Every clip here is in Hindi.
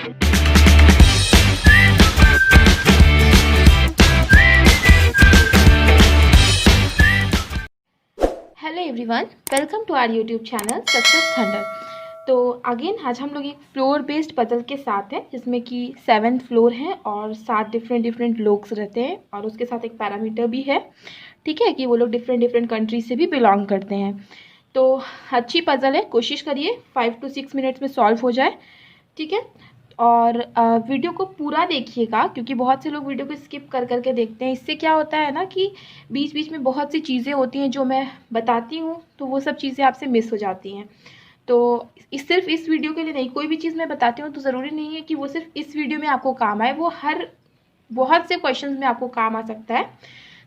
Hello everyone, welcome to our YouTube channel success thunder. तो अगेन आज हम लोग एक फ्लोर बेस्ड पजल के साथ हैं, जिसमें कि 7 फ्लोर हैं और 7 डिफरेंट लोग्स रहते हैं और उसके साथ एक पैरामीटर भी है, ठीक है, कि वो लोग डिफरेंट कंट्री से भी बिलोंग करते हैं। तो अच्छी पजल है, कोशिश करिए 5 to 6 मिनट्स में सॉल्व हो जाए, ठीक है। और वीडियो को पूरा देखिएगा, क्योंकि बहुत से लोग वीडियो को स्किप कर करके देखते हैं। इससे क्या होता है ना कि बीच बीच में बहुत सी चीज़ें होती हैं जो मैं बताती हूँ, तो वो सब चीज़ें आपसे मिस हो जाती हैं। तो सिर्फ इस वीडियो के लिए नहीं, कोई भी चीज़ मैं बताती हूँ तो ज़रूरी नहीं है कि वो सिर्फ इस वीडियो में आपको काम आए, वो हर बहुत से क्वेश्चन में आपको काम आ सकता है।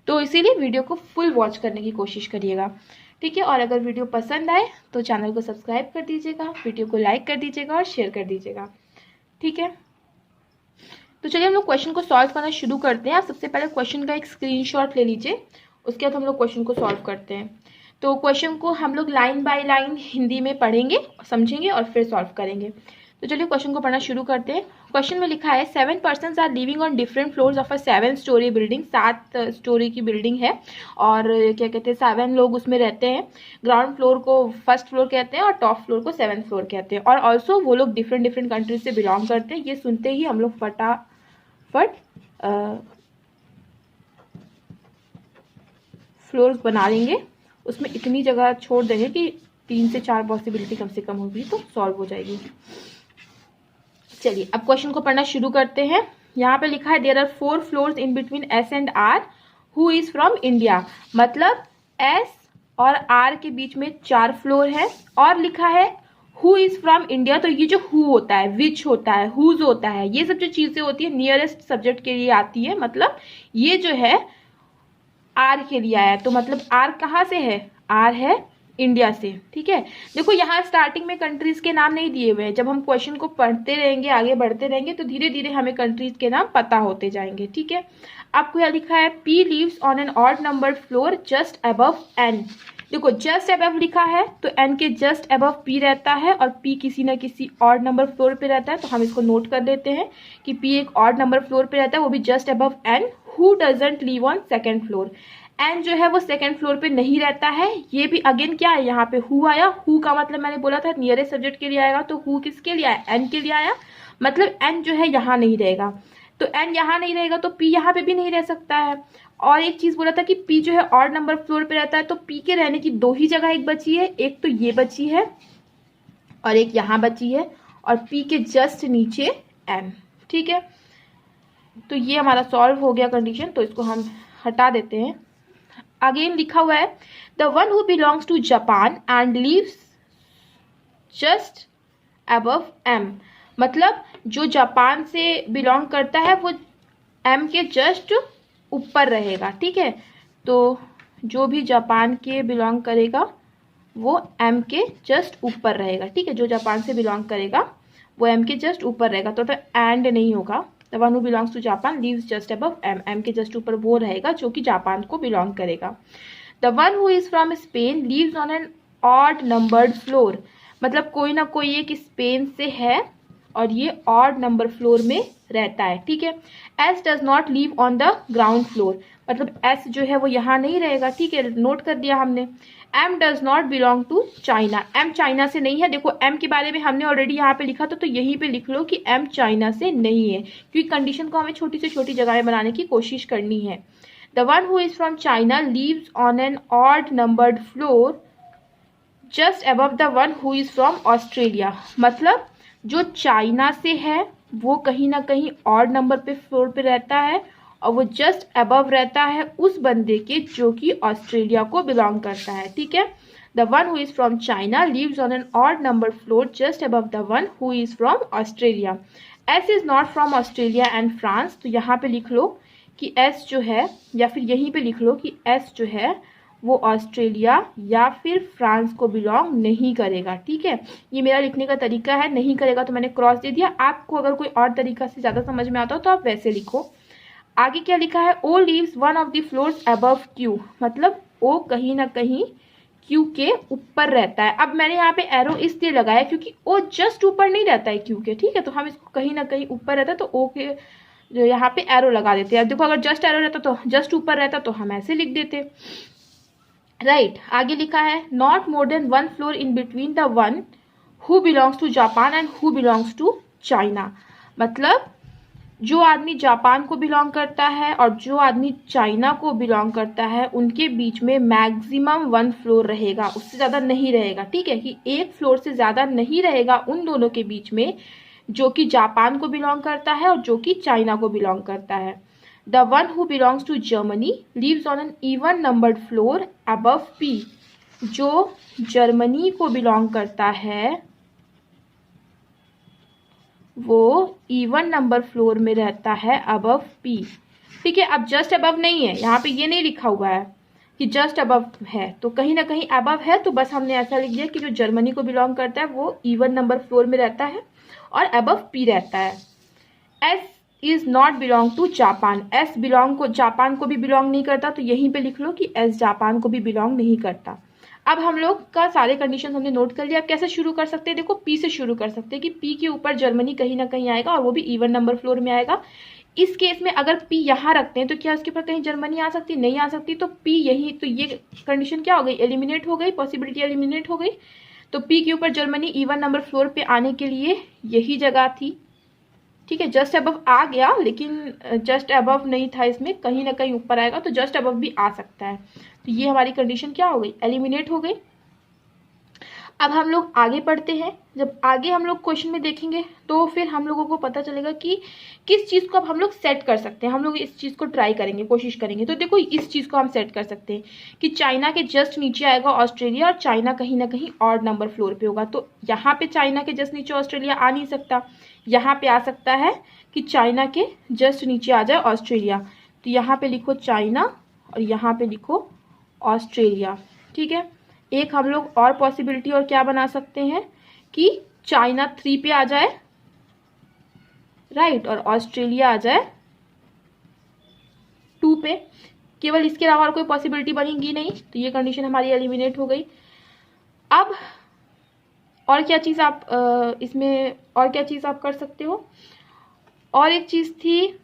तो इसीलिए वीडियो को फुल वॉच करने की कोशिश करिएगा, ठीक है। और अगर वीडियो पसंद आए तो चैनल को सब्सक्राइब कर दीजिएगा, वीडियो को लाइक कर दीजिएगा और शेयर कर दीजिएगा, ठीक है। तो चलिए हम लोग क्वेश्चन को सॉल्व करना शुरू करते हैं। आप सबसे पहले क्वेश्चन का एक स्क्रीनशॉट ले लीजिए, उसके बाद हम लोग क्वेश्चन को सॉल्व करते हैं। तो क्वेश्चन को हम लोग लाइन बाय लाइन हिंदी में पढ़ेंगे, समझेंगे और फिर सॉल्व करेंगे। तो चलिए क्वेश्चन को पढ़ना शुरू करते हैं। क्वेश्चन में लिखा है 7 persons are living on different floors of a 7 story building. 7 story की बिल्डिंग है और क्या कहते हैं, 7 लोग उसमें रहते हैं। ग्राउंड फ्लोर को फर्स्ट फ्लोर कहते हैं और टॉप फ्लोर को 7th फ्लोर कहते हैं। और ऑल्सो वो लोग डिफरेंट कंट्रीज से बिलोंग करते हैं। ये सुनते ही हम लोग फटाफट फ्लोर्स बना लेंगे। उसमें इतनी जगह छोड़ देंगे कि 3 से 4 पॉसिबिलिटी कम से कम होगी, तो सॉल्व हो जाएगी। चलिए अब क्वेश्चन को पढ़ना शुरू करते हैं। यहाँ पे लिखा है there are 4 floors in between S and R who is from India. मतलब एस और आर के बीच में 4 फ्लोर है और लिखा है हु इज फ्रॉम इंडिया। तो ये जो हु होता है, विच होता है, हुज होता है, ये सब जो चीजें होती है नियरेस्ट सब्जेक्ट के लिए आती है। मतलब ये जो है आर के लिए आया, तो मतलब आर कहाँ से है, आर है इंडिया से, ठीक है। देखो यहाँ स्टार्टिंग में कंट्रीज के नाम नहीं दिए हुए हैं। जब हम क्वेश्चन को पढ़ते रहेंगे, आगे बढ़ते रहेंगे, तो धीरे धीरे हमें कंट्रीज के नाम पता होते जाएंगे, ठीक है। आपको यहाँ लिखा है P lives on an odd numbered floor just above N. देखो जस्ट अबव लिखा है तो एन के जस्ट अबव पी रहता है और पी किसी ना किसी ऑड नंबर फ्लोर पे रहता है। तो हम इसको नोट कर देते हैं कि पी एक ऑड नंबर फ्लोर पे रहता है, वो भी just above N. Who doesn't live on second floor. N जो है वो सेकंड फ्लोर पे नहीं रहता है। ये भी अगेन क्या है, यहाँ पे हु आया। हु का मतलब मैंने बोला था नियरेस्ट सब्जेक्ट के लिए आएगा, तो हु किसके लिए आया, एन के लिए आया। मतलब एन जो है यहाँ नहीं रहेगा, तो एन यहाँ नहीं रहेगा तो पी यहाँ पे भी नहीं रह सकता है। और एक चीज बोला था कि पी जो है ऑड नंबर फ्लोर पे रहता है, तो पी के रहने की 2 ही जगह एक बची है। एक तो ये बची है और एक यहाँ बची है, और पी के जस्ट नीचे एन, ठीक है। तो ये हमारा सॉल्व हो गया कंडीशन, तो इसको हम हटा देते हैं। अगेन लिखा हुआ है the one who belongs to Japan and lives just above M. मतलब जो जापान से बिलोंग करता है वो एम के जस्ट ऊपर रहेगा, ठीक है। तो जो भी जापान के बिलोंग करेगा वो एम के जस्ट ऊपर रहेगा, ठीक है। जो जापान से बिलोंग करेगा वो एम के जस्ट ऊपर रहेगा, तो एंड नहीं होगा। The one who belongs to Japan lives just above M. M के जस्ट ऊपर वो रहेगा जो कि जापान को बिलोंग करेगा। The one who is from Spain lives on an odd numbered floor. मतलब कोई ना कोई एक स्पेन से है और ये ऑड नंबर फ्लोर में रहता है, ठीक है। S does not live on the ground floor. मतलब एस जो है वो यहाँ नहीं रहेगा, ठीक है, नोट कर दिया हमने। M does not belong to China. M China से नहीं है। देखो एम के बारे में हमने ऑलरेडी यहाँ पे लिखा था, तो यहीं पे लिख लो कि एम चाइना से नहीं है, क्योंकि कंडीशन को हमें छोटी से छोटी जगह में बनाने की कोशिश करनी है। The one who is from China leaves on an odd numbered floor just above the one who is from Australia. मतलब जो चाइना से है वो कहीं ना कहीं ऑड नंबर पे फ्लोर पे रहता है और वो जस्ट अबव रहता है उस बंदे के जो कि ऑस्ट्रेलिया को बिलोंग करता है, ठीक है। The one who is from China lives on an odd number floor just above the one who is from Australia. S is not from Australia and France. तो यहाँ पे लिख लो कि एस जो है, या फिर यहीं पे लिख लो कि एस जो है वो ऑस्ट्रेलिया या फिर फ्रांस को बिलोंग नहीं करेगा, ठीक है। ये मेरा लिखने का तरीका है, नहीं करेगा तो मैंने क्रॉस दे दिया। आपको अगर कोई और तरीका से ज़्यादा समझ में आता हो तो आप वैसे लिखो। आगे क्या लिखा है, O leaves one of the floors above Q. मतलब ओ कहीं ना कहीं क्यू के ऊपर रहता है। अब मैंने यहाँ पे एरो इसलिए लगाया क्योंकि ओ जस्ट ऊपर नहीं रहता है क्यू के, ठीक है, तो हम इसको कहीं ना कहीं ऊपर रहता है तो ओ के जो यहाँ पे एरो लगा देते हैं। अब देखो अगर जस्ट एरो रहता तो जस्ट ऊपर रहता तो हम ऐसे लिख देते, राइट। आगे लिखा है not more than 1 floor in between the one who belongs to Japan and who belongs to China. मतलब जो आदमी जापान को बिलोंग करता है और जो आदमी चाइना को बिलोंग करता है उनके बीच में मैक्सिमम 1 फ्लोर रहेगा, उससे ज़्यादा नहीं रहेगा, ठीक है, कि 1 फ्लोर से ज़्यादा नहीं रहेगा उन दोनों के बीच में, जो कि जापान को बिलोंग करता है और जो कि चाइना को बिलोंग करता है। The one who belongs to Germany lives on an even numbered floor above P. जो जर्मनी को बिलोंग करता है वो इवन नंबर फ्लोर में रहता है अबव पी, ठीक है। अब जस्ट अबव नहीं है, यहाँ पे ये नहीं लिखा हुआ है कि जस्ट अबव है, तो कहीं ना कहीं अबव है, तो बस हमने ऐसा लिख दिया कि जो जर्मनी को बिलोंग करता है वो इवन नंबर फ्लोर में रहता है और अबव पी रहता है। S is not belong to Japan, S belong को जापान को भी बिलोंग नहीं करता, तो यहीं पे लिख लो कि एस जापान को भी बिलोंग नहीं करता। अब हम लोग का सारे कंडीशन हमने नोट कर लिया। अब कैसे शुरू कर सकते हैं, देखो पी से शुरू कर सकते हैं कि पी के ऊपर जर्मनी कहीं ना कहीं आएगा और वो भी इवन नंबर फ्लोर में आएगा। इस केस में अगर पी यहाँ रखते हैं तो क्या उसके ऊपर कहीं जर्मनी आ सकती, नहीं आ सकती, तो पी यही, तो ये कंडीशन क्या हो गई, एलिमिनेट हो गई, पॉसिबिलिटी एलिमिनेट हो गई। तो पी के ऊपर जर्मनी इवन नंबर फ्लोर पे आने के लिए यही जगह थी, ठीक है। जस्ट अबव आ गया लेकिन जस्ट अबव नहीं था, इसमें कहीं ना कहीं ऊपर आएगा, तो जस्ट अबव भी आ सकता है। तो ये हमारी कंडीशन क्या हो गई, एलिमिनेट हो गई। अब हम लोग आगे पढ़ते हैं। जब आगे हम लोग क्वेश्चन में देखेंगे तो फिर हम लोगों को पता चलेगा कि किस चीज़ को अब हम लोग सेट कर सकते हैं। हम लोग इस चीज़ को ट्राई करेंगे, कोशिश करेंगे। तो देखो इस चीज़ को हम सेट कर सकते हैं कि चाइना के जस्ट नीचे आएगा ऑस्ट्रेलिया और चाइना कहीं ना कहीं ऑड नंबर फ्लोर पे होगा। तो यहाँ पे चाइना के जस्ट नीचे ऑस्ट्रेलिया आ नहीं सकता, यहाँ पे आ सकता है कि चाइना के जस्ट नीचे आ जाए ऑस्ट्रेलिया। तो यहाँ पे लिखो चाइना और यहाँ पे लिखो ऑस्ट्रेलिया, ठीक है। एक हम लोग और पॉसिबिलिटी और क्या बना सकते हैं कि चाइना 3 पे आ जाए, राइट, और ऑस्ट्रेलिया आ जाए 2 पे। केवल इसके अलावा और कोई पॉसिबिलिटी बनेगी नहीं, तो ये कंडीशन हमारी एलिमिनेट हो गई। अब और क्या चीज़ आप इसमें और क्या चीज़ आप कर सकते हो, और एक चीज़ थी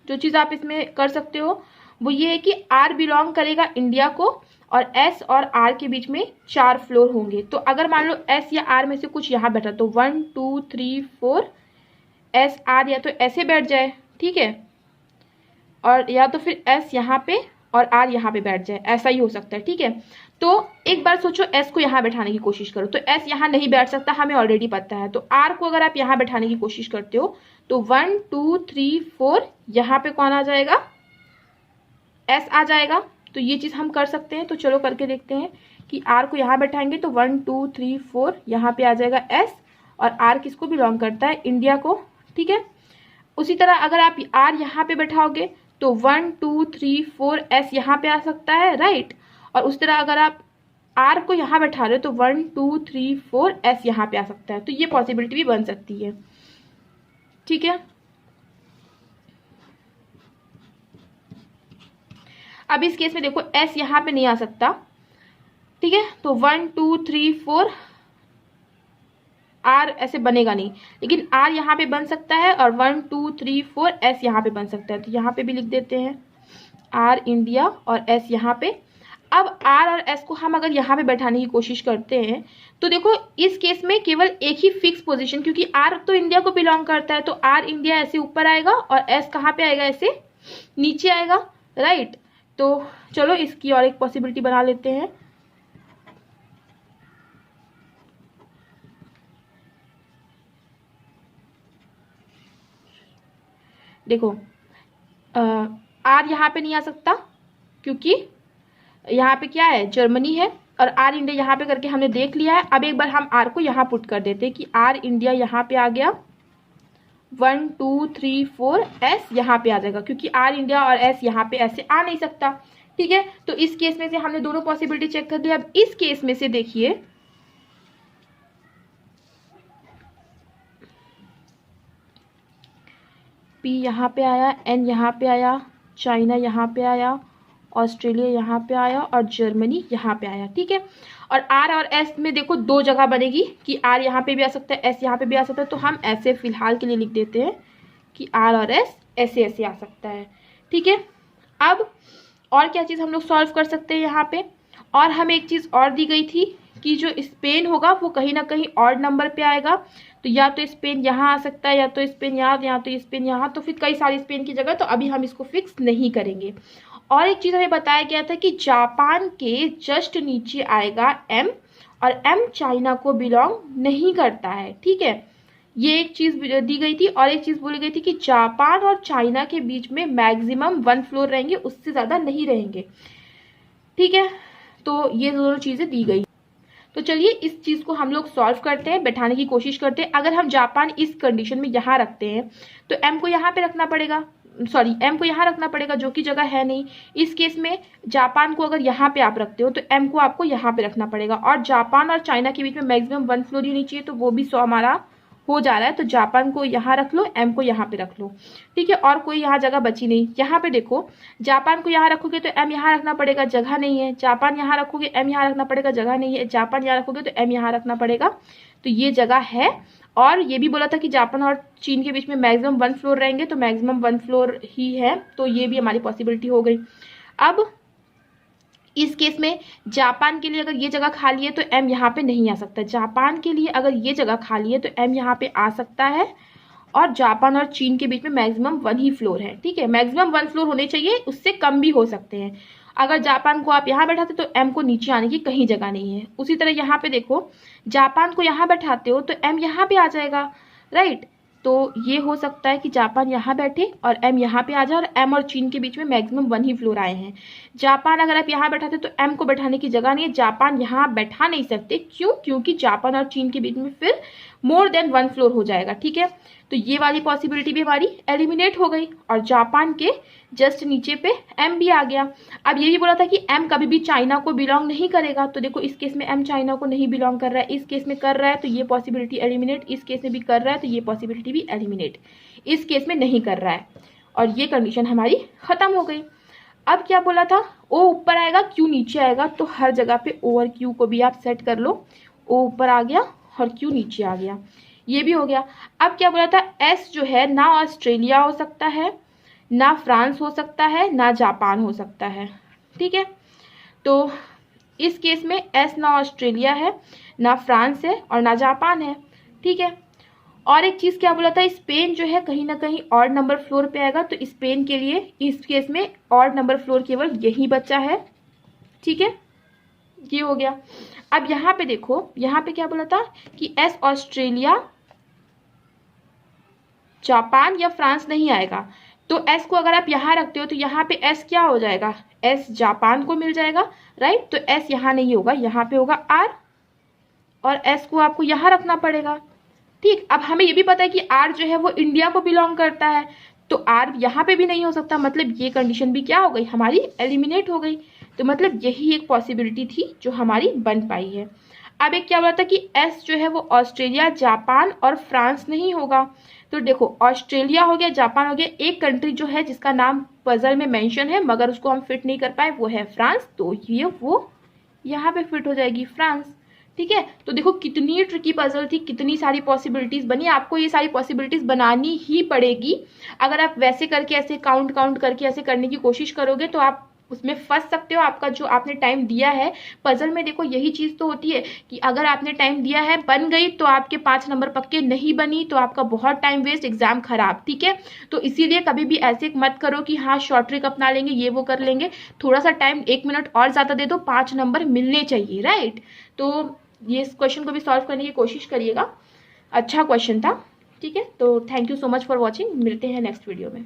जो चीज़ आप इसमें कर सकते हो वो ये है कि आर बिलोंग करेगा इंडिया को और एस और आर के बीच में 4 फ्लोर होंगे। तो अगर मान लो एस या आर में से कुछ यहाँ बैठा तो 1 2 3 4 एस आर या तो ऐसे बैठ जाए, ठीक है, और या तो फिर एस यहाँ पे और आर यहाँ पे बैठ जाए, ऐसा ही हो सकता है, ठीक है। तो एक बार सोचो एस को यहाँ बैठाने की कोशिश करो, तो एस यहाँ नहीं बैठ सकता, हमें ऑलरेडी पता है। तो आर को अगर आप यहाँ बैठाने की कोशिश करते हो तो 1 2 3 4 यहाँ पे कौन आ जाएगा, एस आ जाएगा। तो ये चीज़ हम कर सकते हैं। तो चलो करके देखते हैं कि आर को यहाँ बैठाएंगे तो 1 2 3 4 यहाँ पे आ जाएगा एस, और आर किसको बिलोंग करता है, इंडिया को, ठीक है। उसी तरह अगर आप आर यहाँ पे बैठाओगे तो 1 2 3 4 एस यहाँ पे आ सकता है, राइट। और उस तरह अगर आप आर को यहाँ बैठा रहे हो तो 1 2 3 4 एस यहाँ पे आ सकता है। तो ये पॉसिबिलिटी भी बन सकती है, ठीक है। अब इस केस में देखो एस यहाँ पे नहीं आ सकता, ठीक है, तो 1 2 3 4 आर ऐसे बनेगा नहीं, लेकिन आर यहाँ पे बन सकता है और 1 2 3 4 एस यहाँ पे बन सकता है। तो यहाँ पे भी लिख देते हैं आर इंडिया और एस यहाँ पे। अब आर और एस को हम अगर यहाँ पे बैठाने की कोशिश करते हैं तो देखो इस केस में केवल एक ही फिक्स पोजीशन, क्योंकि आर तो इंडिया को बिलोंग करता है, तो आर इंडिया ऐसे ऊपर आएगा और एस कहाँ पे आएगा, ऐसे नीचे आएगा, राइट। तो चलो इसकी और एक पॉसिबिलिटी बना लेते हैं। देखो आर यहाँ पे नहीं आ सकता क्योंकि यहाँ पे क्या है, जर्मनी है, और आर इंडिया यहाँ पे करके हमने देख लिया है। अब एक बार हम आर को यहाँ पुट कर देते हैं कि आर इंडिया यहाँ पे आ गया, 1 2 3 4 एस यहाँ पे आ जाएगा, क्योंकि आर इंडिया और एस यहाँ पे ऐसे आ नहीं सकता, ठीक है। तो इस केस में से हमने दोनों पॉसिबिलिटी चेक कर लिया। अब इस केस में से देखिए पी यहाँ पे आया, एन यहाँ पे आया, चाइना यहाँ पे आया ऑस्ट्रेलिया यहाँ पे आया और जर्मनी यहाँ पे आया, ठीक है। और आर और एस में देखो दो जगह बनेगी कि आर यहाँ पे भी आ सकता है, एस यहाँ पे भी आ सकता है, तो हम ऐसे फिलहाल के लिए लिख देते हैं कि आर और एस ऐसे ऐसे आ सकता है, ठीक है। अब और क्या चीज़ हम लोग सॉल्व कर सकते हैं यहाँ पे, और हमें एक चीज़ और दी गई थी कि जो स्पेन होगा वो कहीं ना कहीं ऑड नंबर पे आएगा, तो या तो स्पेन यहाँ आ सकता है, या तो स्पेन यहाँ, या तो स्पेन यहाँ, तो फिर कई सारी स्पेन की जगह, तो अभी हम इसको फिक्स नहीं करेंगे। और एक चीज़ हमें बताया गया था कि जापान के जस्ट नीचे आएगा एम, और एम चाइना को बिलोंग नहीं करता है, ठीक है। ये एक चीज़ दी गई थी, और एक चीज़ बोली गई थी कि जापान और चाइना के बीच में मैक्सिमम 1 फ्लोर रहेंगे, उससे ज़्यादा नहीं रहेंगे, ठीक है। तो ये दोनों चीज़ें दी गई। तो चलिए इस चीज़ को हम लोग सॉल्व करते हैं, बैठाने की कोशिश करते हैं। अगर हम जापान इस कंडीशन में यहाँ रखते हैं तो एम को यहाँ पे रखना पड़ेगा, सॉरी एम को यहाँ रखना पड़ेगा, जो कि जगह है नहीं। इस केस में जापान को अगर यहाँ पे आप रखते हो तो एम को आपको यहाँ पे रखना पड़ेगा, और जापान और चाइना के बीच में मैक्सिमम 1 फ्लोर ही होनी चाहिए, तो वो भी 100 हमारा हो जा रहा है। तो जापान को यहाँ रख लो, एम को यहाँ पे रख लो, ठीक है। और कोई यहाँ जगह बची नहीं। यहाँ पे देखो जापान को यहाँ रखोगे तो एम यहाँ रखना पड़ेगा, जगह नहीं है। जापान यहाँ रखोगे एम यहाँ रखना पड़ेगा, जगह नहीं है। जापान यहाँ रखोगे तो एम यहाँ रखना पड़ेगा, तो ये जगह है। और ये भी बोला था कि जापान और चीन के बीच में मैक्सिमम 1 फ्लोर रहेंगे, तो मैक्सिमम 1 फ्लोर ही है, तो ये भी हमारी पॉसिबिलिटी हो गई। अब इस केस में जापान के लिए अगर ये जगह खाली है तो एम यहाँ पे नहीं आ सकता। जापान के लिए अगर ये जगह खाली है तो एम यहाँ पे आ सकता है, और जापान और चीन के बीच में मैक्सिमम 1 ही फ्लोर है, ठीक है। मैक्सिमम 1 फ्लोर होने चाहिए, उससे कम भी हो सकते हैं। अगर जापान को आप यहाँ बैठाते तो एम को नीचे आने की कहीं जगह नहीं है। उसी तरह यहाँ पे देखो जापान को यहाँ बैठाते हो तो एम यहाँ पे आ जाएगा, राइट। तो ये हो सकता है कि जापान यहाँ बैठे और एम यहाँ पे आ जाए, और एम और चीन के बीच में मैक्सिमम 1 ही फ्लोर आए हैं। जापान अगर आप यहाँ बैठाते तो एम को बैठाने की जगह नहीं है, जापान यहाँ बैठा नहीं सकते। क्यों? क्योंकि जापान और चीन के बीच में फिर मोर देन 1 फ्लोर हो जाएगा, ठीक है। तो ये वाली पॉसिबिलिटी भी हमारी एलिमिनेट हो गई, और जापान के जस्ट नीचे पे एम भी आ गया। अब ये भी बोला था कि एम कभी भी चाइना को बिलोंग नहीं करेगा, तो देखो इस केस में एम चाइना को नहीं बिलोंग कर रहा है, इस केस में कर रहा है तो ये पॉसिबिलिटी एलिमिनेट, इस केस में भी कर रहा है तो ये पॉसिबिलिटी भी एलिमिनेट, इस केस में नहीं कर रहा है, और ये कंडीशन हमारी खत्म हो गई। अब क्या बोला था, ओ ऊपर आएगा क्यू नीचे आएगा, तो हर जगह पे ओ और क्यू को भी आप सेट कर लो। ओ ऊपर आ गया और क्यू नीचे आ गया, ये भी हो गया। अब क्या बोला था, एस जो है ना ऑस्ट्रेलिया हो सकता है, ना फ्रांस हो सकता है, ना जापान हो सकता है, ठीक है। तो इस केस में एस ना ऑस्ट्रेलिया है, ना फ्रांस है, और ना जापान है, ठीक है। और एक चीज़ क्या बोला था, स्पेन जो है कहीं ना कहीं ऑड नंबर फ्लोर पे आएगा, तो स्पेन के लिए इस केस में ऑड नंबर फ्लोर केवल यही बचा है, ठीक है। ये हो गया। अब यहाँ पे देखो, यहाँ पे क्या बोला था कि एस ऑस्ट्रेलिया, जापान या फ्रांस नहीं आएगा, तो एस को अगर आप यहाँ रखते हो तो यहाँ पे एस क्या हो जाएगा, एस जापान को मिल जाएगा, राइट। तो एस यहाँ नहीं होगा, यहाँ पे होगा आर, और एस को आपको यहाँ रखना पड़ेगा, ठीक। अब हमें ये भी पता है कि आर जो है वो इंडिया को बिलोंग करता है, तो आर यहाँ पे भी नहीं हो सकता, मतलब ये कंडीशन भी क्या हो गई, हमारी एलिमिनेट हो गई। तो मतलब यही एक पॉसिबिलिटी थी जो हमारी बन पाई है। अब एक क्या बोला था कि एस जो है वो ऑस्ट्रेलिया, जापान और फ्रांस नहीं होगा, तो देखो ऑस्ट्रेलिया हो गया, जापान हो गया, एक कंट्री जो है जिसका नाम पजल में मेंशन है मगर उसको हम फिट नहीं कर पाए, वो है फ्रांस, तो ये वो यहाँ पे फिट हो जाएगी फ्रांस, ठीक है। तो देखो कितनी ट्रिकी पजल थी, कितनी सारी पॉसिबिलिटीज बनी। आपको ये सारी पॉसिबिलिटीज बनानी ही पड़ेगी। अगर आप वैसे करके ऐसे काउंट करके ऐसे करने की कोशिश करोगे तो आप उसमें फंस सकते हो। आपका जो आपने टाइम दिया है पजल में, देखो यही चीज तो होती है कि अगर आपने टाइम दिया है, बन गई तो आपके 5 नंबर पक्के, नहीं बनी तो आपका बहुत टाइम वेस्ट, एग्जाम खराब, ठीक है। तो इसीलिए कभी भी ऐसे मत करो कि हाँ शॉर्ट ट्रिक अपना लेंगे, ये वो कर लेंगे। थोड़ा सा टाइम 1 मिनट और ज्यादा दे दो, 5 नंबर मिलने चाहिए, राइट। तो ये इस क्वेश्चन को भी सॉल्व करने की कोशिश करिएगा, अच्छा क्वेश्चन था, ठीक है। तो thank you so much for watching, मिलते हैं नेक्स्ट वीडियो में।